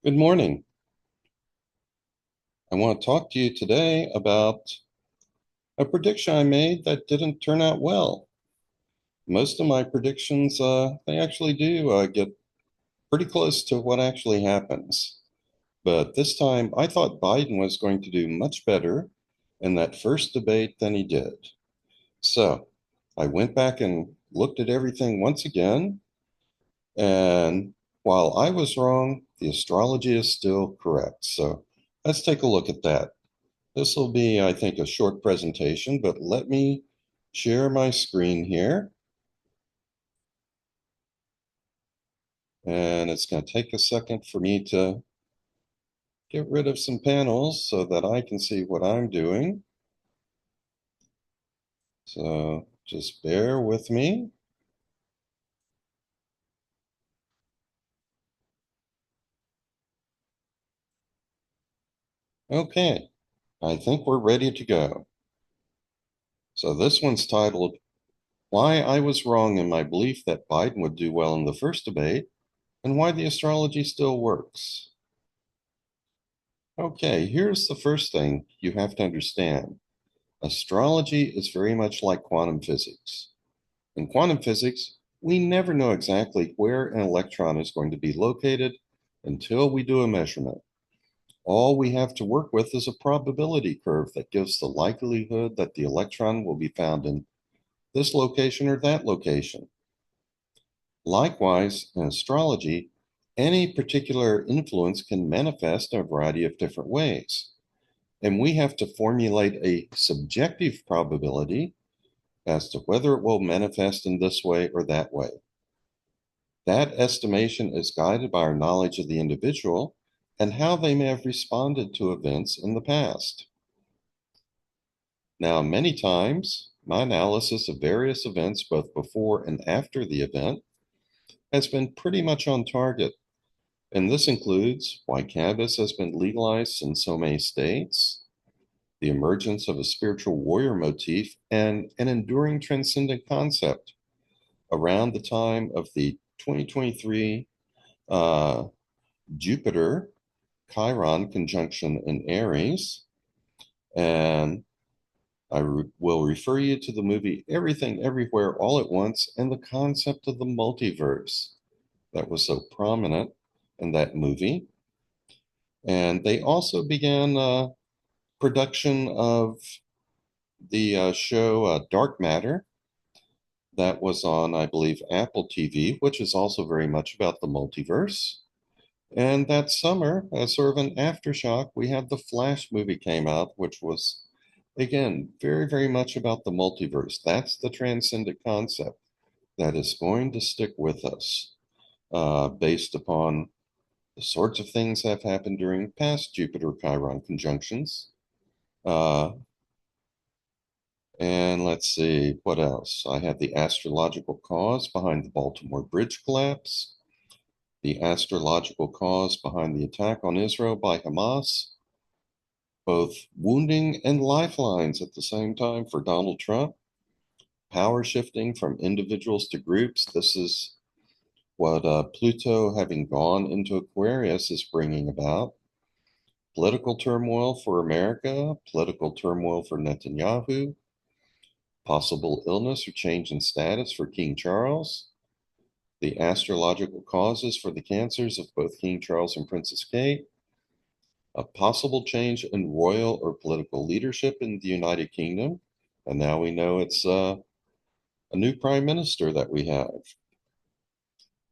Good morning. I want to talk to you today about a prediction I made that didn't turn out well. Most of my predictions, they actually do get pretty close to what actually happens. But this time, I thought Biden was going to do much better in that first debate than he did. So I went back and looked at everything once again. And while I was wrong, the astrology is still correct. So let's take a look at that. This will be, I think, a short presentation, but let me share my screen here. And it's going to take a second for me to get rid of some panels so that I can see what I'm doing. So just bear with me. Okay, I think we're ready to go. So this one's titled, Why I Was Wrong in My Belief That Biden Would Do Well in the First Debate and Why the Astrology Still Works. Okay, here's the first thing you have to understand. Astrology is very much like quantum physics. In quantum physics, we never know exactly where an electron is going to be located until we do a measurement. All we have to work with is a probability curve that gives the likelihood that the electron will be found in this location or that location. Likewise, in astrology, any particular influence can manifest in a variety of different ways. And we have to formulate a subjective probability as to whether it will manifest in this way or that way. That estimation is guided by our knowledge of the individual and how they may have responded to events in the past. Now, many times, my analysis of various events, both before and after the event, has been pretty much on target. And this includes why cannabis has been legalized in so many states, the emergence of a spiritual warrior motif, and an enduring transcendent concept around the time of the 2023 Jupiter Chiron conjunction in Aries. And will refer you to the movie Everything Everywhere All at Once and the concept of the multiverse that was so prominent in that movie. And they also began production of the show Dark Matter that was on, I believe, Apple TV, which is also very much about the multiverse. And that summer, as sort of an aftershock, we had the Flash movie came out, which was, again, very, very much about the multiverse. That's the transcendent concept that is going to stick with us based upon the sorts of things that have happened during past Jupiter Chiron conjunctions. Uh, and let's see, what else? I have the astrological cause behind the Baltimore Bridge collapse, the astrological cause behind the attack on Israel by Hamas, both wounding and lifelines at the same time for Donald Trump, power shifting from individuals to groups. This is what Pluto, having gone into Aquarius, is bringing about. Political turmoil for America, political turmoil for Netanyahu, possible illness or change in status for King Charles, the astrological causes for the cancers of both King Charles and Princess Kate, a possible change in royal or political leadership in the United Kingdom. And now we know it's a new prime minister that we have.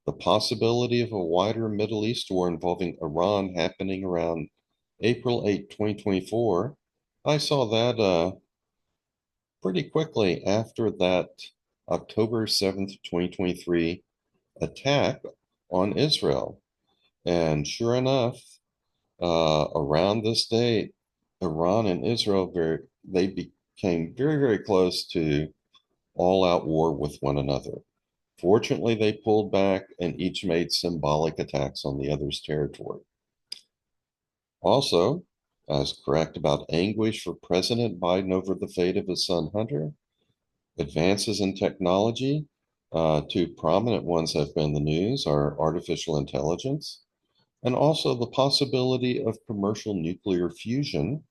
The possibility of a wider Middle East war involving Iran happening around April 8, 2024. I saw that pretty quickly after that October 7th, 2023 attack on Israel. And sure enough, around this date, Iran and Israel they became very, very close to all-out war with one another. Fortunately, they pulled back and each made symbolic attacks on the other's territory. Also, I was correct about anguish for President Biden over the fate of his son Hunter. Advances in technology, two prominent ones have been in the news, are artificial intelligence and also the possibility of commercial nuclear fusion,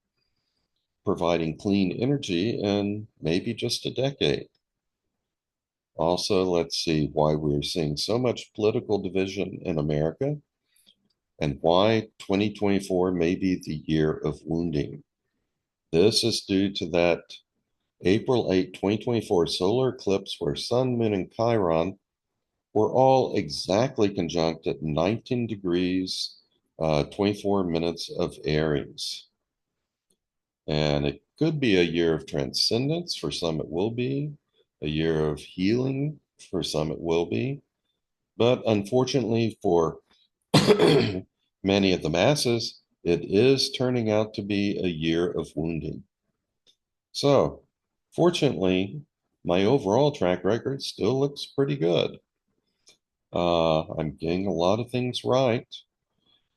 providing clean energy in maybe just a decade. Also, let's see why we're seeing so much political division in America and why 2024 may be the year of wounding. This is due to that April 8, 2024 solar eclipse where Sun, Moon, and Chiron were all exactly conjunct at 19 degrees, 24 minutes of Aries. And it could be a year of transcendence. For some, it will be. A year of healing. For some, it will be. But unfortunately, for many of the masses, it is turning out to be a year of wounding. So, fortunately, my overall track record still looks pretty good. I'm getting a lot of things right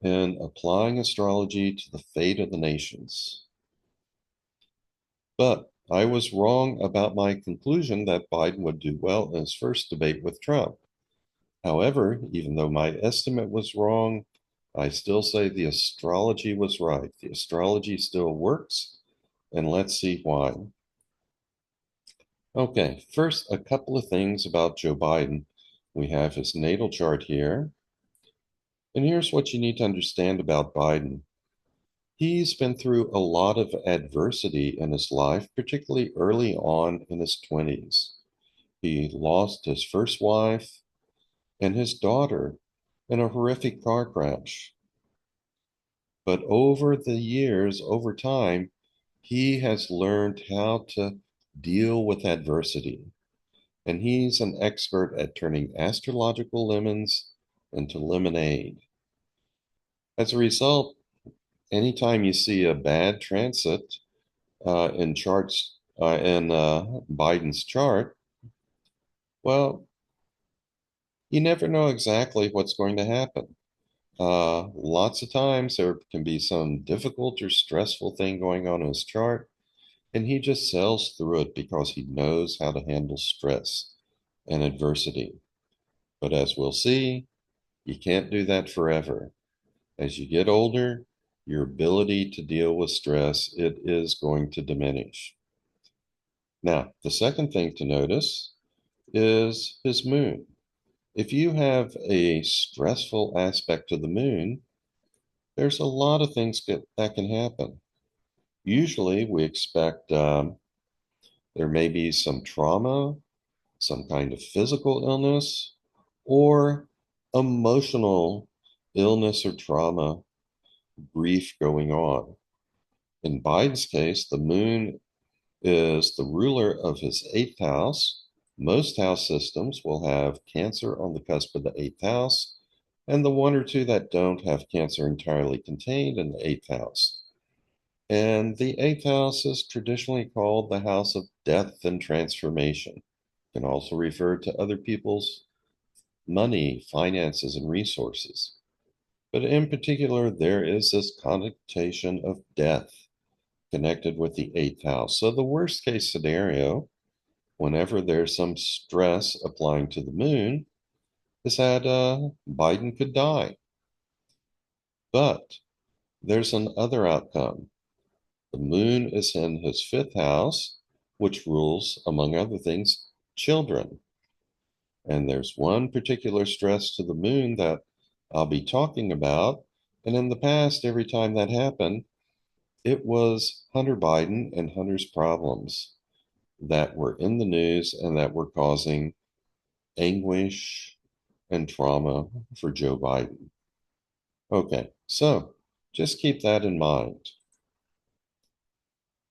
and applying astrology to the fate of the nations. But I was wrong about my conclusion that Biden would do well in his first debate with Trump. However, even though my estimate was wrong, I still say the astrology was right. The astrology still works, and let's see why. Okay, first, a couple of things about Joe Biden. We have his natal chart here, and here's what you need to understand about Biden. He's been through a lot of adversity in his life, particularly early on in his 20s. He lost his first wife and his daughter in a horrific car crash. But over the years, over time, he has learned how to deal with adversity. And he's an expert at turning astrological lemons into lemonade. As a result, anytime you see a bad transit in charts in Biden's chart, well, you never know exactly what's going to happen. Lots of times there can be some difficult or stressful thing going on in his chart, and he just sails through it because he knows how to handle stress and adversity. But as we'll see, you can't do that forever. As you get older, your ability to deal with stress, it is going to diminish. Now, the second thing to notice is his moon. If you have a stressful aspect to the moon, there's a lot of things that can happen. Usually, we expect there may be some trauma, some kind of physical illness, or emotional illness or trauma, grief going on. In Biden's case, the moon is the ruler of his eighth house. Most house systems will have Cancer on the cusp of the eighth house, and the one or two that don't have Cancer entirely contained in the eighth house. And the eighth house is traditionally called the house of death and transformation. It can also refer to other people's money, finances, and resources. But in particular, there is this connotation of death connected with the eighth house. So the worst case scenario, whenever there's some stress applying to the moon, is that Biden could die. But there's another outcome. The moon is in his fifth house, which rules, among other things, children. And there's one particular stress to the moon that I'll be talking about. And in the past, every time that happened, it was Hunter Biden and Hunter's problems that were in the news and that were causing anguish and trauma for Joe Biden. Okay, so just keep that in mind.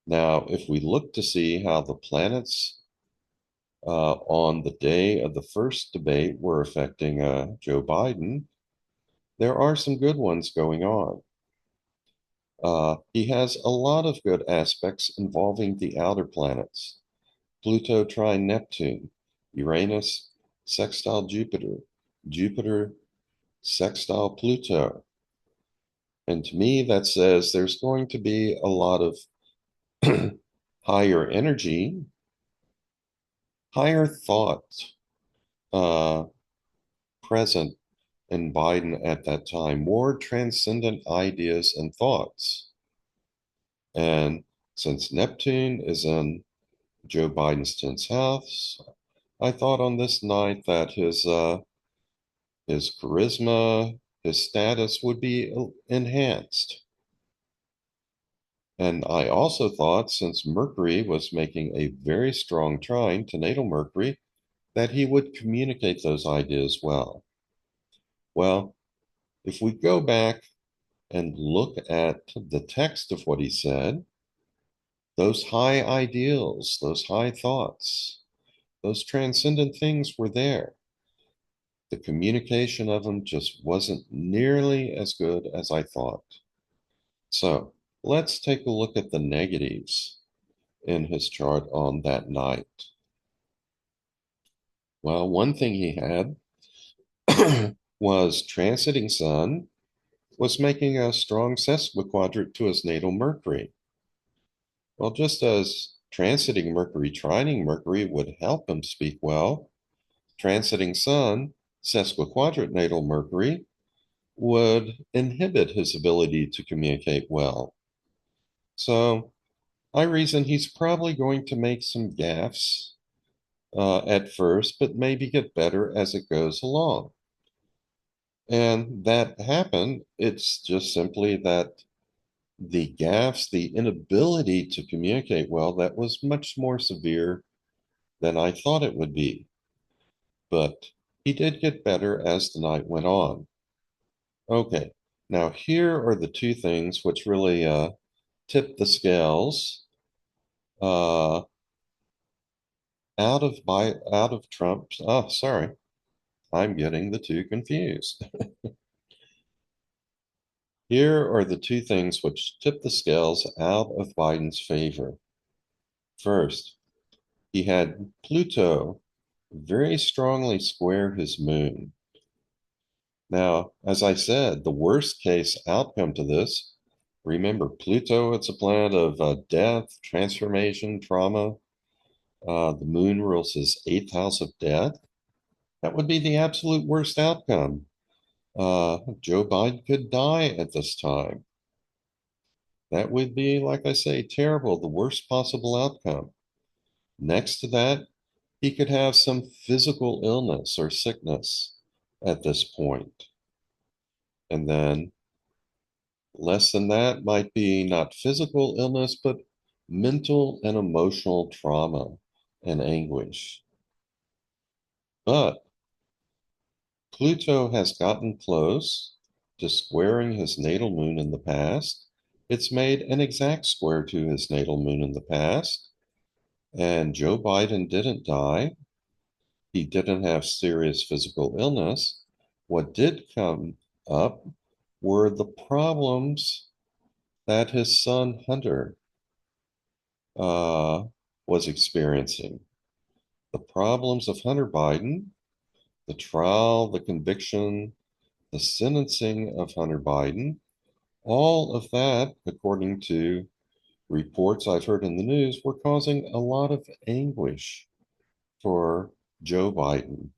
Now, if we look to see how the planets on the day of the first debate were affecting Joe Biden, there are some good ones going on. He has a lot of good aspects involving the outer planets. Pluto trine Neptune, Uranus sextile Jupiter, Jupiter sextile Pluto. And to me, that says there's going to be a lot of higher energy, higher thought present and Biden at that time, more transcendent ideas and thoughts. And since Neptune is in Joe Biden's 10th house, I thought on this night that his charisma, his status would be enhanced. And I also thought, since Mercury was making a very strong trine to natal Mercury, that he would communicate those ideas well. Well, if we go back and look at the text of what he said, those high ideals, those high thoughts, those transcendent things were there. The communication of them just wasn't nearly as good as I thought. So let's take a look at the negatives in his chart on that night. Well, one thing he had was transiting Sun was making a strong sesquiquadrate to his natal Mercury. Well, just as transiting Mercury, trining Mercury would help him speak well, transiting Sun, sesquiquadrate natal Mercury, would inhibit his ability to communicate well. So I reason he's probably going to make some gaffes at first, but maybe get better as it goes along. And that happened. It's just simply that the gaffes, the inability to communicate well, that was much more severe than I thought it would be. But he did get better as the night went on. Okay, now here are the two things which really tip the scales uh, out of Trump's. Oh, sorry, I'm getting the two confused. Here are the two things which tip the scales out of Biden's favor. First, he had Pluto very strongly square his moon. Now, as I said, the worst case outcome to this, remember, Pluto, it's a planet of death, transformation, trauma. The moon rules his eighth house of death. That would be the absolute worst outcome. Joe Biden could die at this time. That would be, like I say, terrible, the worst possible outcome. Next to that, he could have some physical illness or sickness at this point. And then less than that might be not physical illness, but mental and emotional trauma and anguish. But Pluto has gotten close to squaring his natal moon in the past. It's made an exact square to his natal moon in the past. And Joe Biden didn't die. He didn't have serious physical illness. What did come up were the problems that his son Hunter uh, was experiencing. The problems of Hunter Biden, the trial, the conviction, the sentencing of Hunter Biden, all of that, according to reports I've heard in the news, were causing a lot of anguish for Joe Biden.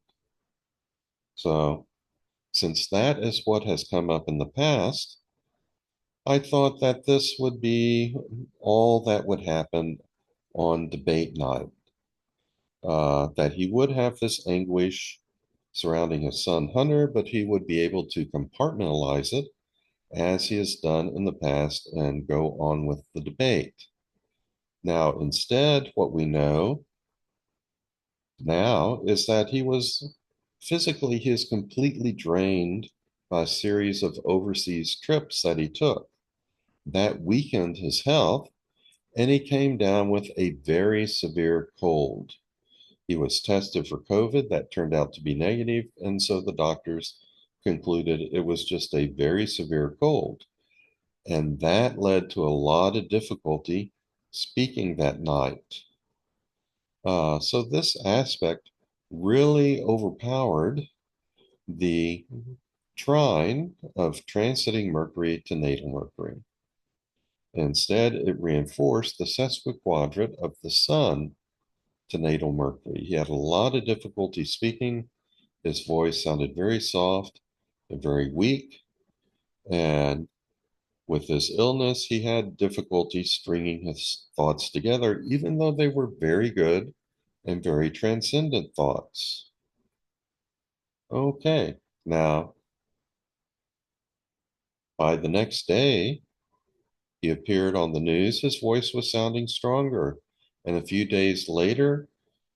So, since that is what has come up in the past, I thought that this would be all that would happen on debate night. That he would have this anguish surrounding his son Hunter, but he would be able to compartmentalize it as he has done in the past and go on with the debate. Now, instead, what we know now is that he is completely drained by a series of overseas trips that he took. That weakened his health, and he came down with a very severe cold. He was tested for COVID. That turned out to be negative, and so the doctors concluded it was just a very severe cold. And that led to a lot of difficulty speaking that night. So this aspect really overpowered the trine of transiting Mercury to natal Mercury. Instead, it reinforced the sesquiquadrate of the Sun to natal Mercury. He had a lot of difficulty speaking. His voice sounded very soft. and very weak. And with his illness, he had difficulty stringing his thoughts together, even though they were very good and very transcendent thoughts. Okay, now by the next day, he appeared on the news. His voice was sounding stronger. And a few days later,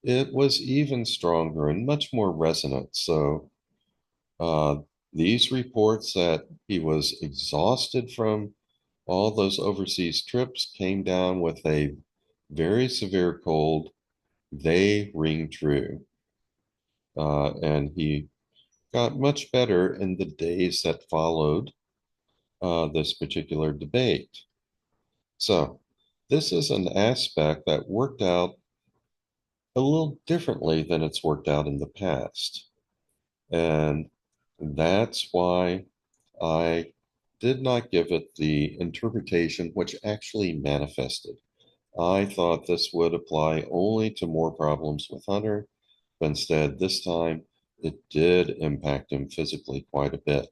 it was even stronger and much more resonant. So, uh, these reports that he was exhausted from all those overseas trips came down with a very severe cold. They ring true. And he got much better in the days that followed this particular debate. So, this is an aspect that worked out a little differently than it's worked out in the past. And that's why I did not give it the interpretation which actually manifested. I thought this would apply only to more problems with Hunter, but instead, this time, it did impact him physically quite a bit.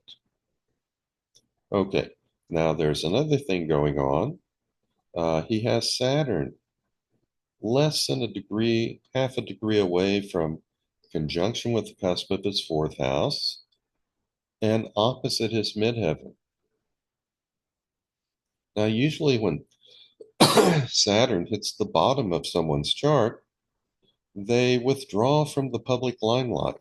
Okay, now there's another thing going on. He has Saturn less than a degree, half a degree away from conjunction with the cusp of his fourth house and opposite his midheaven. Now, usually when Saturn hits the bottom of someone's chart, they withdraw from the public limelight.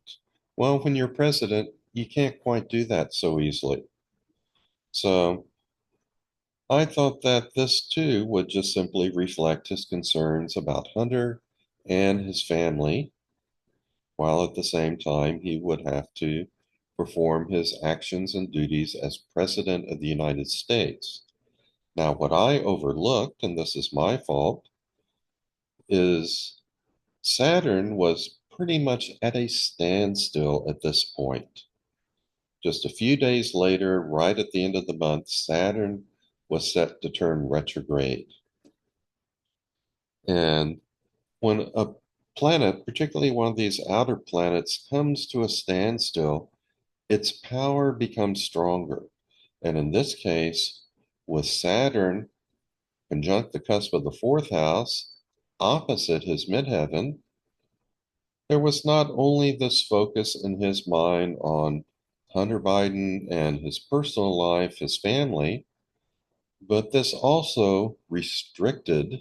Well, when you're president, you can't quite do that so easily. So I thought that this too would just simply reflect his concerns about Hunter and his family, while at the same time he would have to perform his actions and duties as President of the United States. Now, what I overlooked, and this is my fault, is Saturn was pretty much at a standstill at this point. Just a few days later, right at the end of the month, Saturn was set to turn retrograde. And when a planet, particularly one of these outer planets, comes to a standstill, its power becomes stronger. And in this case, with Saturn conjunct the cusp of the fourth house, opposite his midheaven, there was not only this focus in his mind on Hunter Biden and his personal life, his family, but this also restricted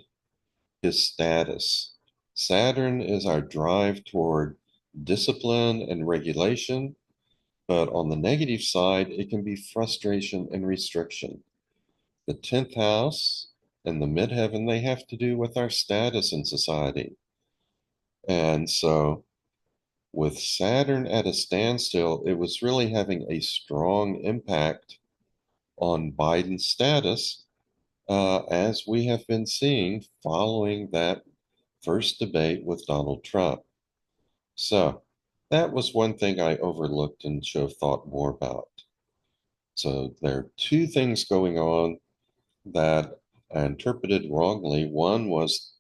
his status. Saturn is our drive toward discipline and regulation, but on the negative side, it can be frustration and restriction. The 10th house and the midheaven, they have to do with our status in society. And so, with Saturn at a standstill, it was really having a strong impact on Biden's status, as we have been seeing following that first debate with Donald Trump. So, that was one thing I overlooked and should have thought more about. So, there are two things going on that I interpreted wrongly. One was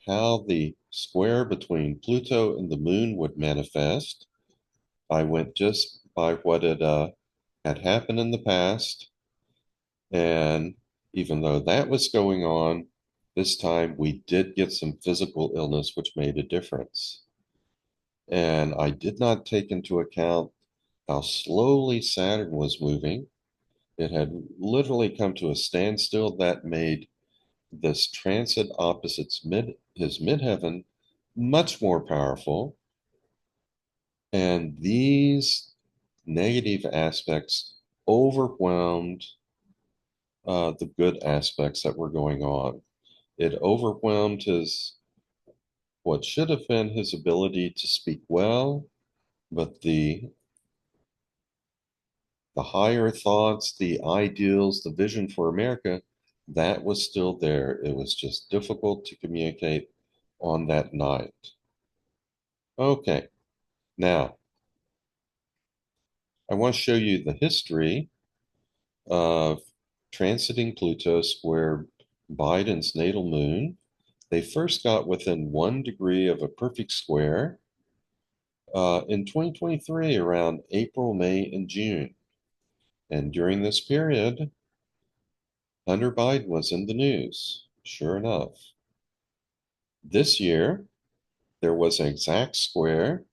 how the square between Pluto and the moon would manifest. I went just by what had happened in the past. And even though that was going on, this time we did get some physical illness, which made a difference. And I did not take into account how slowly Saturn was moving. It had literally come to a standstill that made this transit opposite his midheaven much more powerful. And these negative aspects overwhelmed the good aspects that were going on. It overwhelmed his what should have been his ability to speak well, but the higher thoughts, the ideals, the vision for America, that was still there. It was just difficult to communicate on that night. Okay, now I want to show you the history of transiting Pluto square Biden's natal moon. They first got within 1 degree of a perfect square in 2023 around April, May, and June. And during this period, Hunter Biden was in the news, sure enough. This year, there was an exact square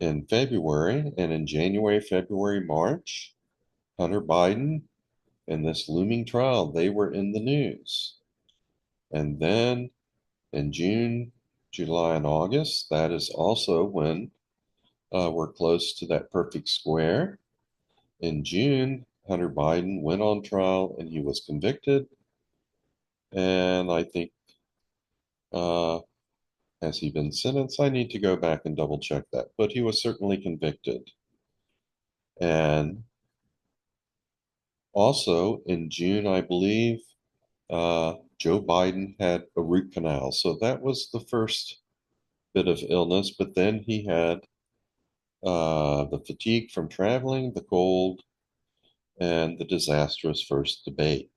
in February, and in January, February, March, Hunter Biden and this looming trial, they were in the news. And then in June, July, and August, that is also when we're close to that perfect square. In June, Hunter Biden went on trial and he was convicted. And I think, uh, has he been sentenced? I need to go back and double check that. But he was certainly convicted. And also in June, I believe, Joe Biden had a root canal. So that was the first bit of illness. But then he had the fatigue from traveling, the cold, and the disastrous first debate.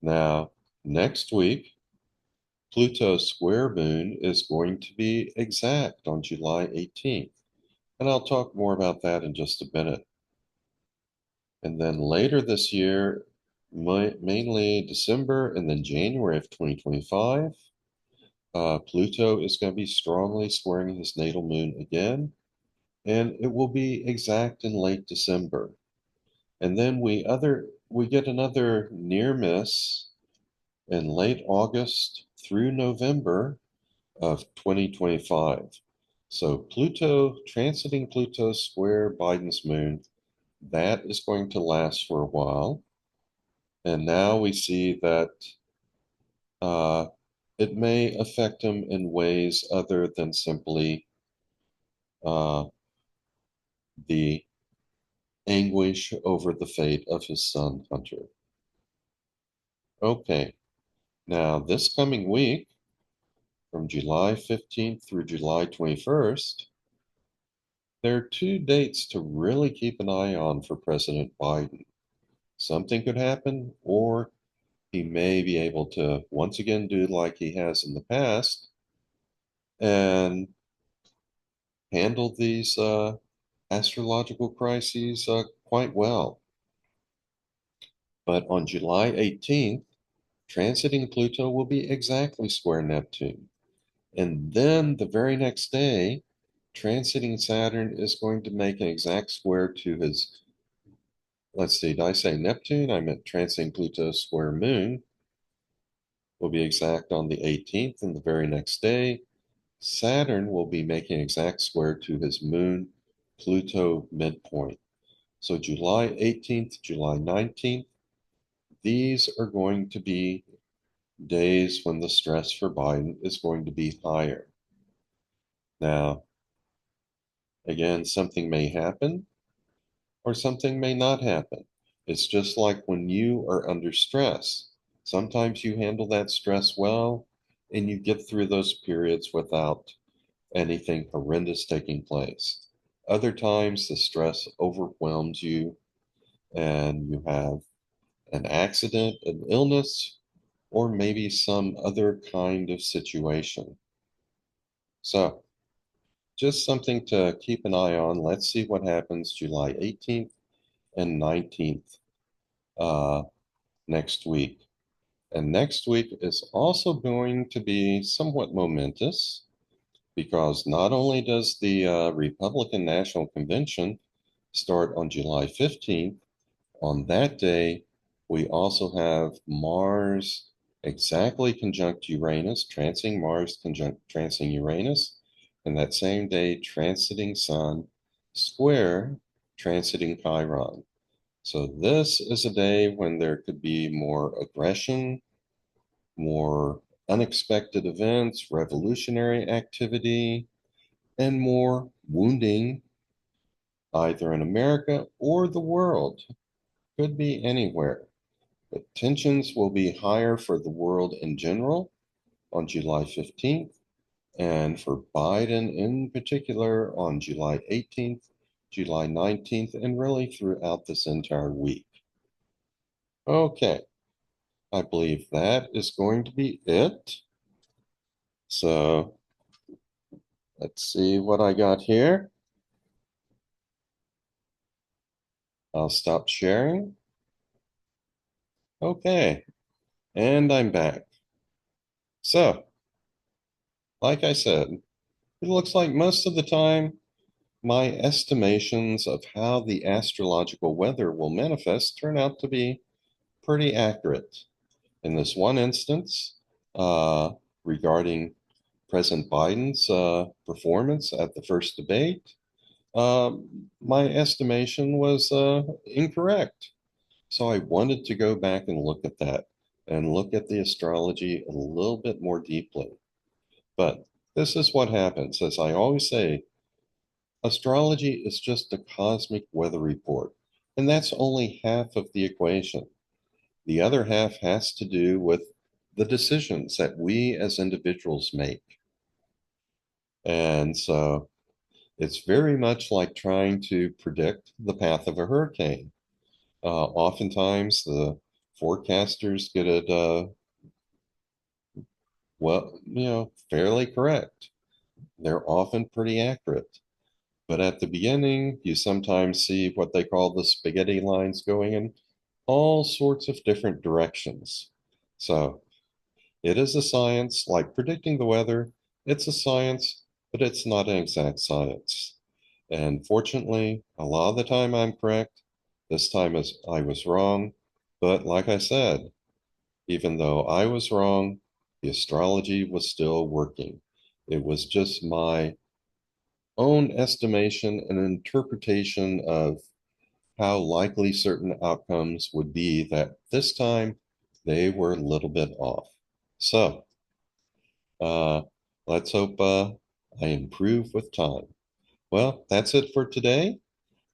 Now, next week, Pluto's square moon is going to be exact on July 18th. And I'll talk more about that in just a minute. And then later this year, mainly December and then January of 2025, Pluto is going to be strongly squaring his natal moon again, and it will be exact in late December. And then we get another near miss in late August through November of 2025. So Pluto transiting Pluto square Biden's moon, that is going to last for a while. And now we see that uh, it may affect him in ways other than simply uh, the anguish over the fate of his son, Hunter. Okay, now this coming week, from July 15th through July 21st, there are two dates to really keep an eye on for President Biden. Something could happen, or he may be able to once again do like he has in the past and handle these astrological crises quite well. But on July 18th, transiting Pluto will be exactly square Neptune. And then the very next day, transiting Saturn is going to make an exact square to his, let's see, did I say Neptune? I meant transiting Pluto square Moon will be exact on the 18th, and the very next day, Saturn will be making exact square to his Moon Pluto midpoint. So July 18th, July 19th, these are going to be days when the stress for Biden is going to be higher. Now, again, something may happen or something may not happen. It's just like when you are under stress. Sometimes you handle that stress well and you get through those periods without anything horrendous taking place. Other times the stress overwhelms you and you have an accident, an illness, or maybe some other kind of situation. So, just something to keep an eye on. Let's see what happens July 18th and 19th uh, next week. And next week is also going to be somewhat momentous because not only does the Republican National Convention start on July 15th, on that day, we also have Mars exactly conjunct Uranus, transiting Mars conjunct transiting Uranus, and that same day, transiting Sun, square transiting Chiron. So this is a day when there could be more aggression, more unexpected events, revolutionary activity, and more wounding, either in America or the world. Could be anywhere. But tensions will be higher for the world in general on July 15th, and for Biden in particular on July 18th, July 19th, and really throughout this entire week. Okay, I believe that is going to be it. So Let's see what I got here. I'll stop sharing. Okay, and I'm back. So, like I said, it looks like most of the time my estimations of how the astrological weather will manifest turn out to be pretty accurate. In this one instance, uh, regarding President Biden's performance at the first debate, my estimation was incorrect. So I wanted to go back and look at that and look at the astrology a little bit more deeply. But this is what happens. As I always say, astrology is just a cosmic weather report, and that's only half of the equation. The other half has to do with the decisions that we as individuals make. And so it's very much like trying to predict the path of a hurricane. Oftentimes, the forecasters get it, well, fairly correct. They're often pretty accurate. But at the beginning, you sometimes see what they call the spaghetti lines going in all sorts of different directions. So it is a science, like predicting the weather. It's a science, but it's not an exact science. And fortunately, a lot of the time I'm correct. This time I was wrong. But like I said, even though I was wrong, the astrology was still working. It was just my own estimation and interpretation of how likely certain outcomes would be that this time they were a little bit off. So uh, let's hope I improve with time. Well, that's it for today,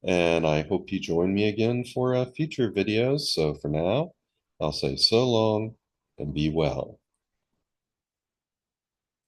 and I hope you join me again for future videos. So for now, I'll say so long and be well.